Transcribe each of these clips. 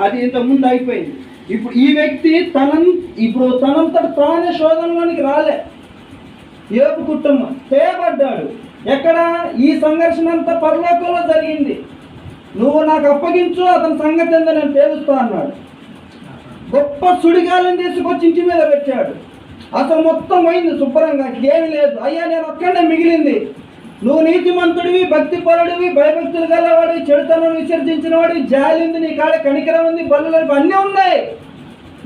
అది ఇంతకుముందు అయిపోయింది. ఇప్పుడు ఈ వ్యక్తి తనంతట తానే శోధనలోనికి రాలే. యోబు కుటుంబం తేబడ్డాడు. ఎక్కడ? ఈ సంఘర్షణ అంతా పరలోకంలో జరిగింది. నువ్వు నాకు అప్పగించు, అతని సంగతి ఏందో నేను తేలుస్తా అన్నాడు. గొప్ప సుడిగాలను తీసుకొచ్చి ఇంటి మీద పెట్టాడు. అసలు మొత్తం పోయింది శుభ్రంగా, ఏమీ లేదు. అయ్యా నేను ఒక్కడే మిగిలింది. నువ్వు నీతిమంతుడివి, భక్తిపరుడివి, భయభక్తులు గలవాడివి, చెడుతనం విసర్జించిన వాడివి, జాలి ఉంది, నీ కాడ కనికరం ఉంది, బలులు అన్నీ ఉన్నాయి,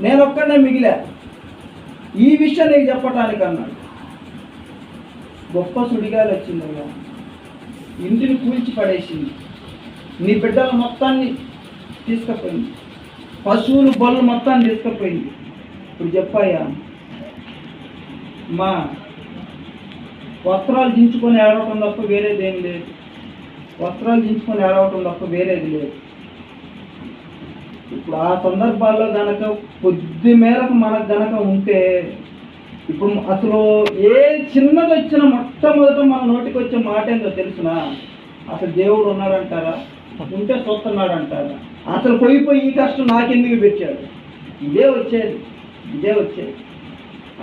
నేను ఒక్కడే మిగిలా, ఈ విషయం నీకు చెప్పటానికి అన్నాడు. గొప్ప సుడిగాలు వచ్చింది. అయ్యా ఇంటిని కూల్చి పడేసింది, నీ బిడ్డల మొత్తాన్ని తీసుకుపోయింది, పశువులు బళ్ళు మొత్తాన్ని తీసుకుపోయింది. ఇప్పుడు చెప్పాయా, మా వస్త్రాలు దించుకొని ఏడవటం తప్ప వేరేది ఏం లేదు. వస్త్రాలు దించుకొని ఏడవటం తప్ప వేరేది లేదు. ఇప్పుడు ఆ సందర్భాల్లో గనక కొద్ది మేరకు మనకు గనక ఉంటే, ఇప్పుడు అసలు ఏ చిన్నది వచ్చినా మొట్టమొదట మన నోటికి వచ్చే మాట ఏందో తెలుసునా? అసలు దేవుడు ఉన్నాడంటారా? ఉంటే చూస్తున్నాడు అంటారా? అసలు పోయిపోయి ఈ కష్టం నాకెందుకు పెట్టాడు? ఇదే వచ్చేది.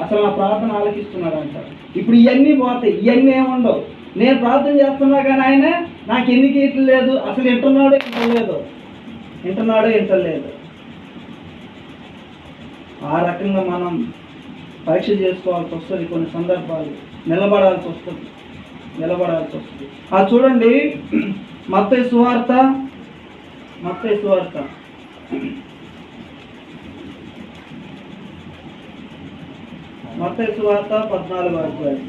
అసలు నా ప్రార్థన ఆలకిస్తున్నాడు అంటారు. ఇప్పుడు ఇవన్నీ పోతాయి, ఇవన్నీ ఏముండవు. నేను ప్రార్థన చేస్తున్నా కానీ ఆయన నాకు ఎందుకు ఇట్లేదు, అసలు వింటున్నాడో ఇంటలేదు. ఆ రకంగా మనం పరీక్ష చేసుకోవాల్సి వస్తుంది. కొన్ని సందర్భాలు నిలబడాల్సి వస్తుంది. చూడండి, మత్తయి సువార్త 14వ అధ్యాయం.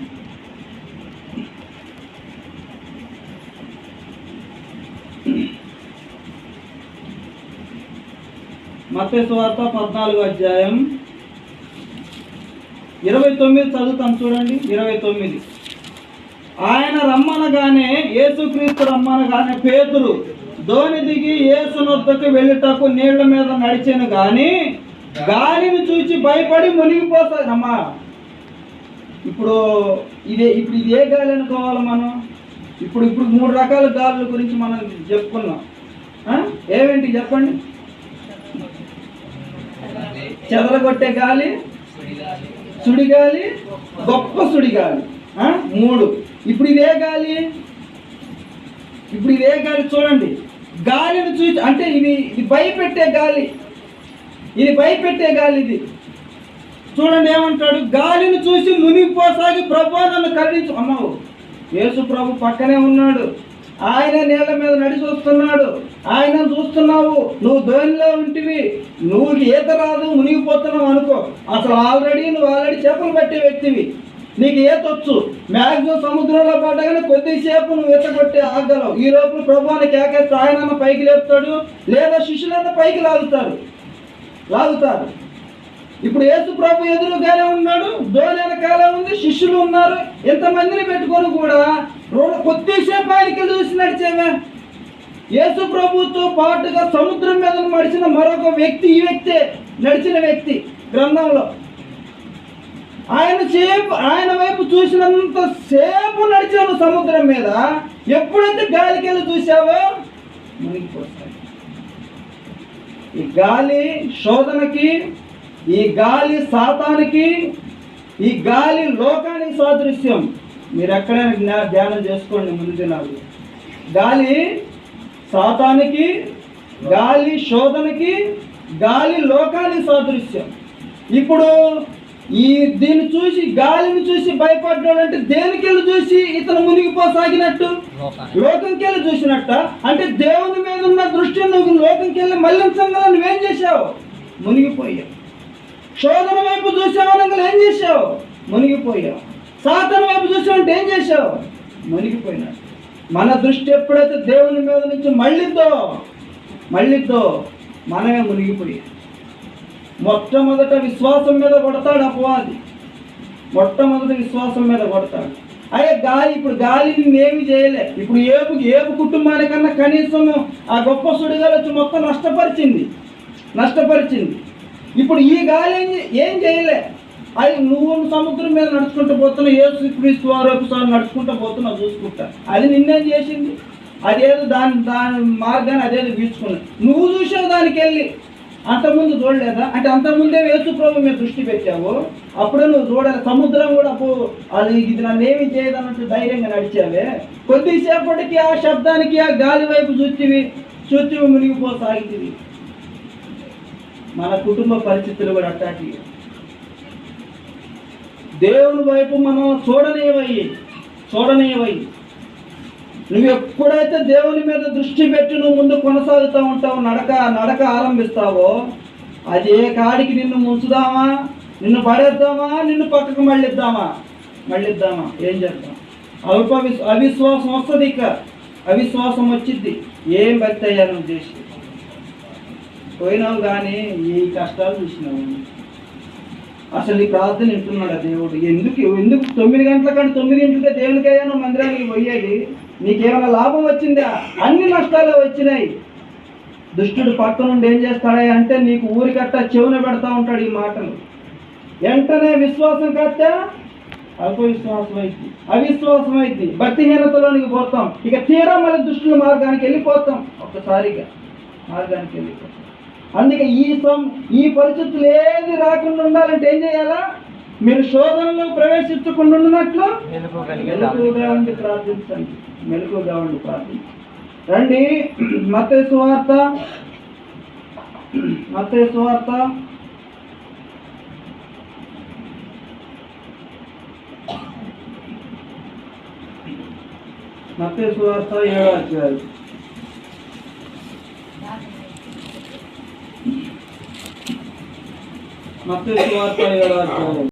మత్తయి సువార్త 14వ అధ్యాయం 29 చదువుతాం చూడండి. 29 ఆయన రమ్మనగానే, యేసుక్రీస్తు రమ్మనగానే పేతురు దోణి దిగి యేసునొద్దకు వెళ్ళుటకు నీళ్ల మీద నడిచాను గాని గాలిని చూచి భయపడి మునిగిపోతానమ్మా. ఇప్పుడు ఇది ఏ గాలి అనుకోవాలి మనం? ఇప్పుడు 3 రకాల గాలుల గురించి మనం చెప్పుకున్నాం. ఏమేంటి చెప్పండి? చెదరగొట్టే గాలి, సుడిగాలి, గొప్ప సుడిగాలి, 3. ఇప్పుడు ఇదే గాలి చూడండి. గాలిని చూసి అంటే ఇది భయపెట్టే గాలి, ఇది చూడండి. ఏమంటాడు? గాలిని చూసి మునిగిపోసాగి ప్రభువా నన్ను కరుణించు. అమ్మావు, యేసు ప్రభు పక్కనే ఉన్నాడు, ఆయన నీళ్ళ మీద నడిచి వస్తున్నాడు, ఆయన చూస్తున్నావు, నువ్వు ధోనిలో ఉంటివి, నువ్వు ఈత రాదు, మునిగిపోతున్నావు అనుకో. అసలు నువ్వు ఆల్రెడీ చేపలు పట్టే వ్యక్తివి, నీకు ఈత వచ్చు. మ్యాక్సిమం సముద్రంలో పడ్డగానే కొద్దిసేపు నువ్వు ఈత కొట్టి ఆగలవు. ఈ లోపల ప్రభువాన్ని కేకేస్తే ఆయన పైకి లేపుతాడు, లేదా శిష్యులన్నా పైకి లాగుతారు. ఇప్పుడు యేసు ప్రభు ఎదురుగానే ఉన్నాడు, ధోని వెనకాలే ఉంది, శిష్యులు ఉన్నారు. ఎంతమందిని పెట్టుకొని కూడా కొద్దిసేపు ఆయనకి చూసి నడిచేవా? యేసు ప్రభుతో పాటుగా సముద్రం మీద నడిచిన మరొక వ్యక్తి, ఈ వ్యక్తే నడిచిన వ్యక్తి గ్రంథంలో. ఆయన వైపు చూసినంత సేపు నడిచావు సముద్రం మీద. ఎప్పుడైతే గాలికెళ్ళి చూసావో మునిగిపోతాయి. ఈ గాలి శోధనకి, ఈ గాలి సాతానికి, ఈ గాలి లోకానికి సాదృశ్యం. మీరు ఎక్కడైనా ధ్యానం చేసుకోండి ముందు దినాలు. గాలి సాతానికి, గాలి శోధనకి, గాలి లోకానికి సాదృశ్యం. ఇప్పుడు దీన్ని చూసి, గాలిని చూసి భయపడ్డాడంటే దేనికెళ్ళి చూసి ఇతను మునిగిపోసాగినట్టు? లోకంకెళ్ళి చూసినట్ట. అంటే దేవుని మీద ఉన్న దృష్టి నువ్వు లోకంకెళ్ళి మళ్ళించగా నువ్వేం చేసావు? మునిగిపోయావు. శోధన వైపు చూసావనగా ఏం చేసావు? మునిగిపోయావు. సాతాను వైపు చూసావంటే ఏం చేసావు? మునిగిపోయినావు. మన దృష్టి ఎప్పుడైతే దేవుని మీద నుంచి మళ్ళిద్దో మనమే మునిగిపోయాం. మొట్టమొదట విశ్వాసం మీద కొడతాడు అపవాది. విశ్వాసం మీద కొడతాడు. అయ్యే గాలి, ఇప్పుడు గాలిని ఏమి చేయలే. ఇప్పుడు ఏబు కుటుంబానికన్నా కనీసం ఆ గొప్ప సుడిగాలి వచ్చి మొత్తం నష్టపరిచింది. ఇప్పుడు ఈ గాలి ఏం చేయలే. అది నువ్వు సముద్రం మీద నడుచుకుంటూ పోతున్నావు, యేసుక్రీస్తు వారు నడుచుకుంటూ పోతున్నావు చూసుకుంటా. అది నిన్నేం చేసింది? అదేదో దాని మార్గాన్ని అదేదో గీచుకున్నావు. నువ్వు చూసావు దానికి వెళ్ళి. అంతకుముందు చూడలేదా? అంటే అంతకుముందే యేసు ప్రభు మీద దృష్టి పెట్టావు, అప్పుడే నువ్వు చూడాలి. సముద్రం కూడా అది ఇది నన్ను ఏమి చేయదన్నట్టు ధైర్యంగా నడిచావే. కొద్దిసేపటికి ఆ శబ్దానికి ఆ గాలి వైపు చూచివి మునిగిపోసాగితివి. మన కుటుంబ పరిస్థితులు కూడా అట్టాటి. దేవుని వైపు మనం చూడనీయవై నువ్వు ఎప్పుడైతే దేవుని మీద దృష్టి పెట్టి నువ్వు ముందు కొనసాగుతూ ఉంటావు, నడక ఆరంభిస్తావో, అదే కాడికి నిన్ను ముంచుదామా, నిన్ను పడేద్దామా, నిన్ను పక్కకు మళ్ళిద్దామా, ఏం చేద్దాం? అవిశ్వాసం వస్తుంది. ఇక అవిశ్వాసం వచ్చింది. ఏం భక్తి అయ్యా నువ్వు చేసి పోయినావు, కానీ ఈ కష్టాలు చూసినావు. అసలు నీ ప్రార్థన వింటున్నాడు దేవుడు. ఎందుకు 9 గంటల కంటే 9 గంటలకే దేవునికయ్యా నువ్వు మందిరానికి పోయేది? నీకేమైనా లాభం వచ్చిందా? అన్ని నష్టాలు వచ్చినాయి. దుష్టుడు పక్క నుండి ఏం చేస్తాడా అంటే నీకు ఊరికట్ట చెవున పెడతా ఉంటాడు ఈ మాటలు. వెంటనే విశ్వాసం కాస్త అవిశ్వాసం అయింది, భక్తిహీనతలోనికి పోతాం. ఇక తీరా మళ్ళీ దుష్టుల మార్గానికి వెళ్ళిపోతాం. ఒక్కసారిగా మార్గానికి వెళ్ళిపోతాం. అందుకే ఈ పరిస్థితులు ఏది రాకుండా ఉండాలంటే ఏం చేయాలా? మీరు శోధనలో ప్రవేశించకుండా ఉన్నట్లు మెలకువగా ఉండి ప్రార్థించండి. రండి, మత్తయి సువార్త 7వ అధ్యాయం. మత్తయి సువార్త 7వ అధ్యాయం.